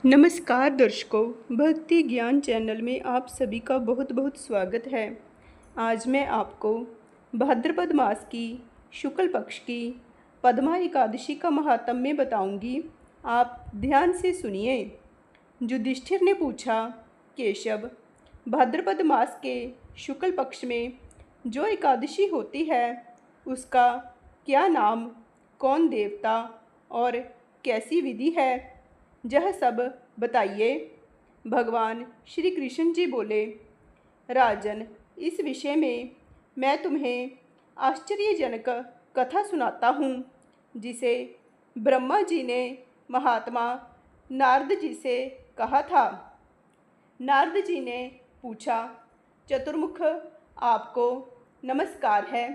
नमस्कार दर्शकों, भक्ति ज्ञान चैनल में आप सभी का बहुत बहुत स्वागत है। आज मैं आपको भाद्रपद मास की शुक्ल पक्ष की पद्मा एकादशी का महात्म्य बताऊंगी। आप ध्यान से सुनिए। युधिष्ठिर ने पूछा, केशव, भाद्रपद मास के शुक्ल पक्ष में जो एकादशी होती है उसका क्या नाम, कौन देवता और कैसी विधि है, यह सब बताइए। भगवान श्री कृष्ण जी बोले, राजन, इस विषय में मैं तुम्हें आश्चर्यजनक कथा सुनाता हूँ, जिसे ब्रह्मा जी ने महात्मा नारद जी से कहा था। नारद जी ने पूछा, चतुर्मुख, आपको नमस्कार है।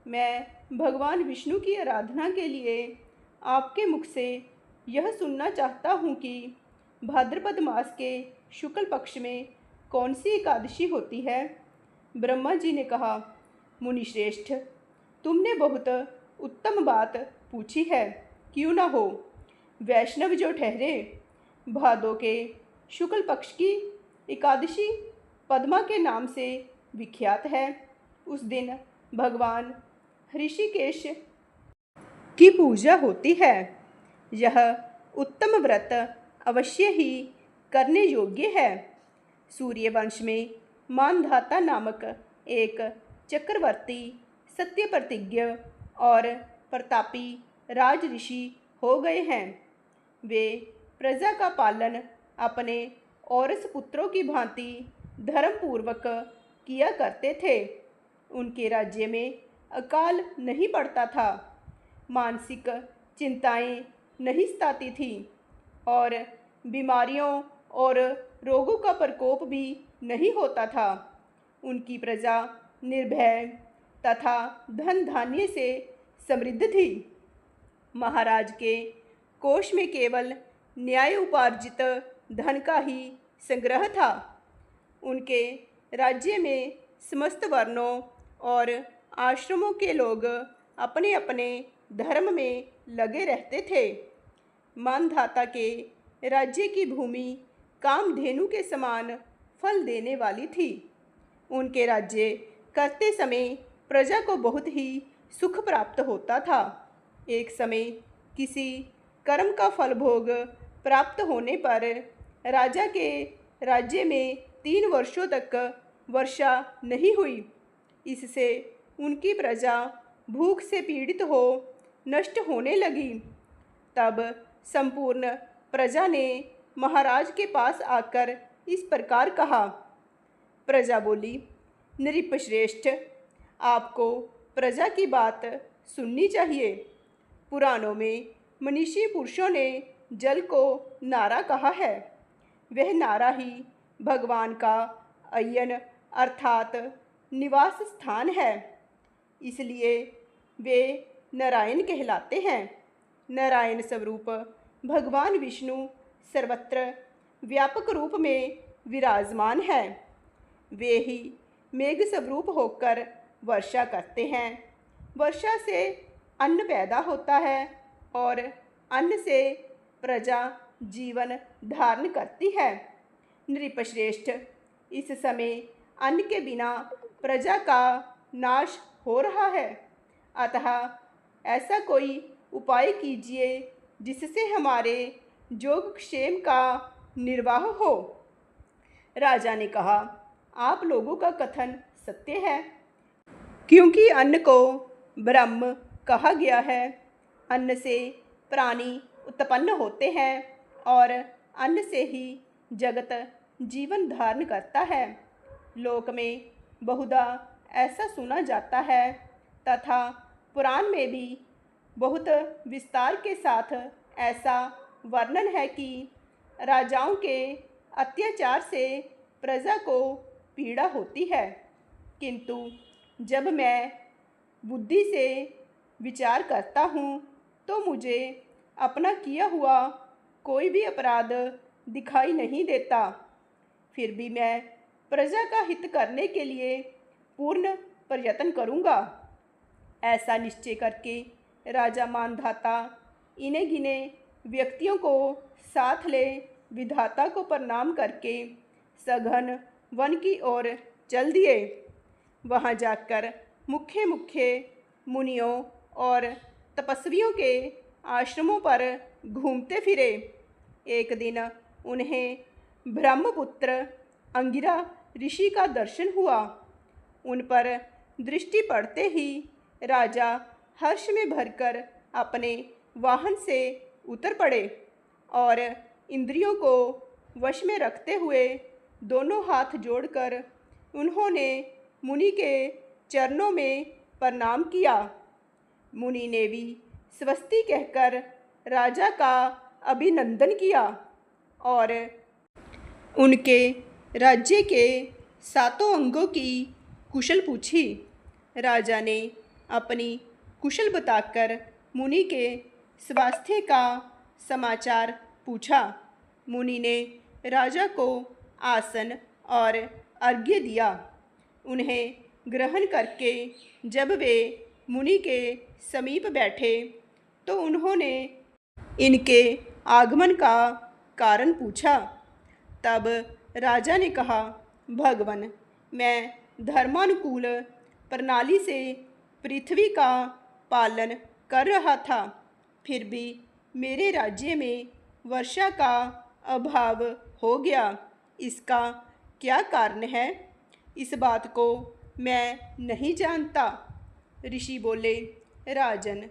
मैं भगवान विष्णु की आराधना के लिए आपके मुख से यह सुनना चाहता हूँ कि भाद्रपद मास के शुक्ल पक्ष में कौन सी एकादशी होती है। ब्रह्मा जी ने कहा, मुनिश्रेष्ठ, तुमने बहुत उत्तम बात पूछी है, क्यों न हो। वैष्णव जो ठहरे, भादों के शुक्ल पक्ष की एकादशी पद्मा के नाम से विख्यात है। उस दिन भगवान ऋषिकेश की पूजा होती है। यह उत्तम व्रत अवश्य ही करने योग्य है। सूर्यवंश में मानधाता नामक एक चक्रवर्ती सत्य प्रतिज्ञ और प्रतापी राज ऋषि हो गए हैं। वे प्रजा का पालन अपने औरस पुत्रों की भांति धर्मपूर्वक किया करते थे। उनके राज्य में अकाल नहीं पड़ता था, मानसिक चिंताएं नहीं सताती थी और बीमारियों और रोगों का प्रकोप भी नहीं होता था। उनकी प्रजा निर्भय तथा धन धान्य से समृद्ध थी। महाराज के कोष में केवल न्याय उपार्जित धन का ही संग्रह था। उनके राज्य में समस्त वर्णों और आश्रमों के लोग अपने अपने धर्म में लगे रहते थे। मानधाता के राज्य की भूमि कामधेनु के समान फल देने वाली थी। उनके राज्य करते समय प्रजा को बहुत ही सुख प्राप्त होता था। एक समय किसी कर्म का फल भोग प्राप्त होने पर राजा के राज्य में 3 वर्षों तक वर्षा नहीं हुई। इससे उनकी प्रजा भूख से पीड़ित हो नष्ट होने लगी। तब संपूर्ण प्रजा ने महाराज के पास आकर इस प्रकार कहा। प्रजा बोली, नृपश्रेष्ठ, आपको प्रजा की बात सुननी चाहिए। पुराणों में मनीषी पुरुषों ने जल को नारा कहा है। वह नारा ही भगवान का अयन अर्थात निवास स्थान है, इसलिए वे नारायण कहलाते हैं। नारायण स्वरूप भगवान विष्णु सर्वत्र व्यापक रूप में विराजमान है। वे ही मेघ स्वरूप होकर वर्षा करते हैं। वर्षा से अन्न पैदा होता है और अन्न से प्रजा जीवन धारण करती है। नृपश्रेष्ठ, इस समय अन्न के बिना प्रजा का नाश हो रहा है, अतः ऐसा कोई उपाय कीजिए जिससे हमारे योगक्षेम का निर्वाह हो। राजा ने कहा, आप लोगों का कथन सत्य है, क्योंकि अन्न को ब्रह्म कहा गया है। अन्न से प्राणी उत्पन्न होते हैं और अन्न से ही जगत जीवन धारण करता है। लोक में बहुधा ऐसा सुना जाता है तथा पुराण में भी बहुत विस्तार के साथ ऐसा वर्णन है कि राजाओं के अत्याचार से प्रजा को पीड़ा होती है। किंतु जब मैं बुद्धि से विचार करता हूँ तो मुझे अपना किया हुआ कोई भी अपराध दिखाई नहीं देता। फिर भी मैं प्रजा का हित करने के लिए पूर्ण प्रयत्न करूँगा। ऐसा निश्चय करके राजा मानधाता इन्हें गिने व्यक्तियों को साथ ले विधाता को प्रणाम करके सघन वन की ओर चल दिए। वहाँ जाकर मुख्य मुख्य मुनियों और तपस्वियों के आश्रमों पर घूमते फिरे। एक दिन उन्हें ब्रह्मपुत्र अंगिरा ऋषि का दर्शन हुआ। उन पर दृष्टि पड़ते ही राजा हर्ष में भरकर अपने वाहन से उतर पड़े और इंद्रियों को वश में रखते हुए दोनों हाथ जोड़कर उन्होंने मुनि के चरणों में प्रणाम किया। मुनि ने भी स्वस्ति कहकर राजा का अभिनंदन किया और उनके राज्य के 7 अंगों की कुशल पूछी। राजा ने अपनी कुशल बताकर मुनि के स्वास्थ्य का समाचार पूछा। मुनि ने राजा को आसन और अर्घ्य दिया। उन्हें ग्रहण करके जब वे मुनि के समीप बैठे तो उन्होंने इनके आगमन का कारण पूछा। तब राजा ने कहा, भगवन, मैं धर्मानुकूल प्रणाली से पृथ्वी का पालन कर रहा था, फिर भी मेरे राज्य में वर्षा का अभाव हो गया। इसका क्या कारण है? इस बात को मैं नहीं जानता। ऋषि बोले, राजन,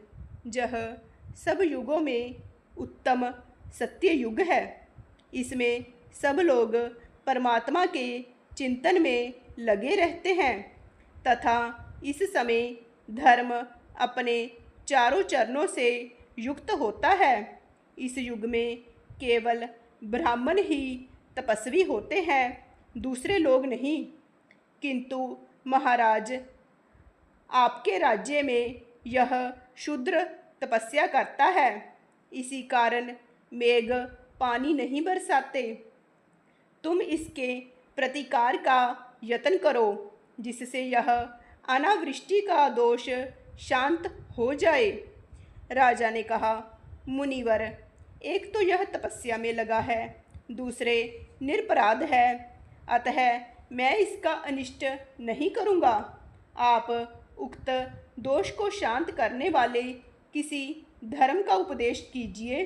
यह सब युगों में उत्तम सत्य युग है। इसमें सब लोग परमात्मा के चिंतन में लगे रहते हैं तथा इस समय धर्म अपने चारों चरणों से युक्त होता है। इस युग में केवल ब्राह्मण ही तपस्वी होते हैं, दूसरे लोग नहीं। किंतु महाराज, आपके राज्य में यह शूद्र तपस्या करता है, इसी कारण मेघ पानी नहीं बरसाते। तुम इसके प्रतिकार का यत्न करो, जिससे यह अनावृष्टि का दोष शांत हो जाए। राजा ने कहा, मुनिवर, एक तो यह तपस्या में लगा है, दूसरे निरपराध है, अतः मैं इसका अनिष्ट नहीं करूँगा। आप उक्त दोष को शांत करने वाले किसी धर्म का उपदेश कीजिए।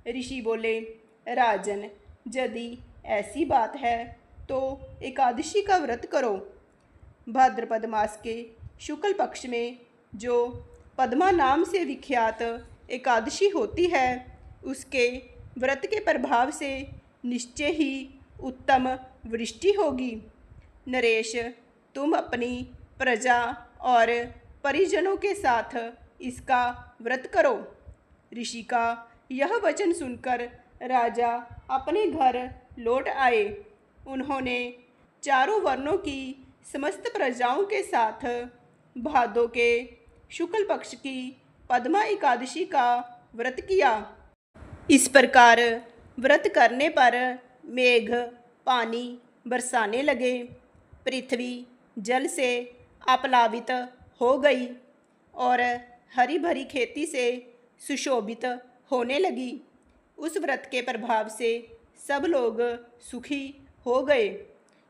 ऋषि बोले, राजन, यदि ऐसी बात है तो एकादशी का व्रत करो। भाद्रपद मास के शुक्ल पक्ष में जो पद्मा नाम से विख्यात एकादशी होती है, उसके व्रत के प्रभाव से निश्चय ही उत्तम वृष्टि होगी। नरेश, तुम अपनी प्रजा और परिजनों के साथ इसका व्रत करो। ऋषि का यह वचन सुनकर राजा अपने घर लौट आए। उन्होंने चारों वर्णों की समस्त प्रजाओं के साथ भादों के शुक्ल पक्ष की पद्मा एकादशी का व्रत किया। इस प्रकार व्रत करने पर मेघ पानी बरसाने लगे, पृथ्वी जल से आप्लावित हो गई और हरी भरी खेती से सुशोभित होने लगी। उस व्रत के प्रभाव से सब लोग सुखी हो गए।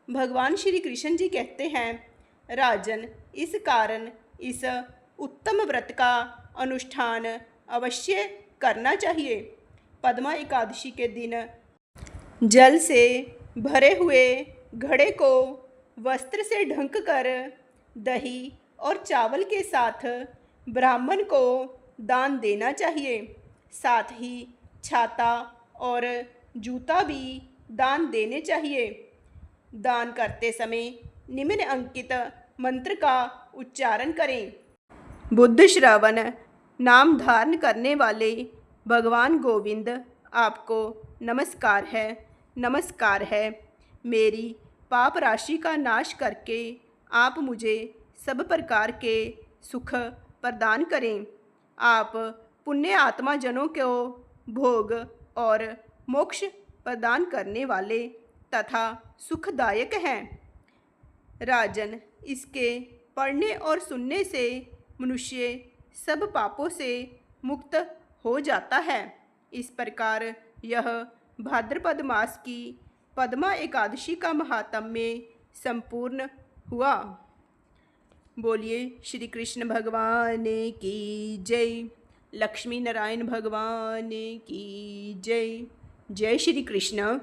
भगवान श्री कृष्ण जी कहते हैं, राजन, इस कारण इस उत्तम व्रत का अनुष्ठान अवश्य करना चाहिए। पद्मा एकादशी के दिन जल से भरे हुए घड़े को वस्त्र से ढक कर दही और चावल के साथ ब्राह्मण को दान देना चाहिए। साथ ही छाता और जूता भी दान देने चाहिए। दान करते समय निम्न अंकित मंत्र का उच्चारण करें। बुद्ध श्रवण नाम धारण करने वाले भगवान गोविंद, आपको नमस्कार है, नमस्कार है। मेरी पाप राशि का नाश करके आप मुझे सब प्रकार के सुख प्रदान करें। आप पुण्य आत्मा जनों को भोग और मोक्ष प्रदान करने वाले तथा सुखदायक हैं। राजन, इसके पढ़ने और सुनने से मनुष्य सब पापों से मुक्त हो जाता है। इस प्रकार यह भाद्रपद मास की पद्मा एकादशी का महात्म्य संपूर्ण हुआ। बोलिए श्री कृष्ण भगवान की जय। लक्ष्मी नारायण भगवान की जय। जय श्री कृष्ण।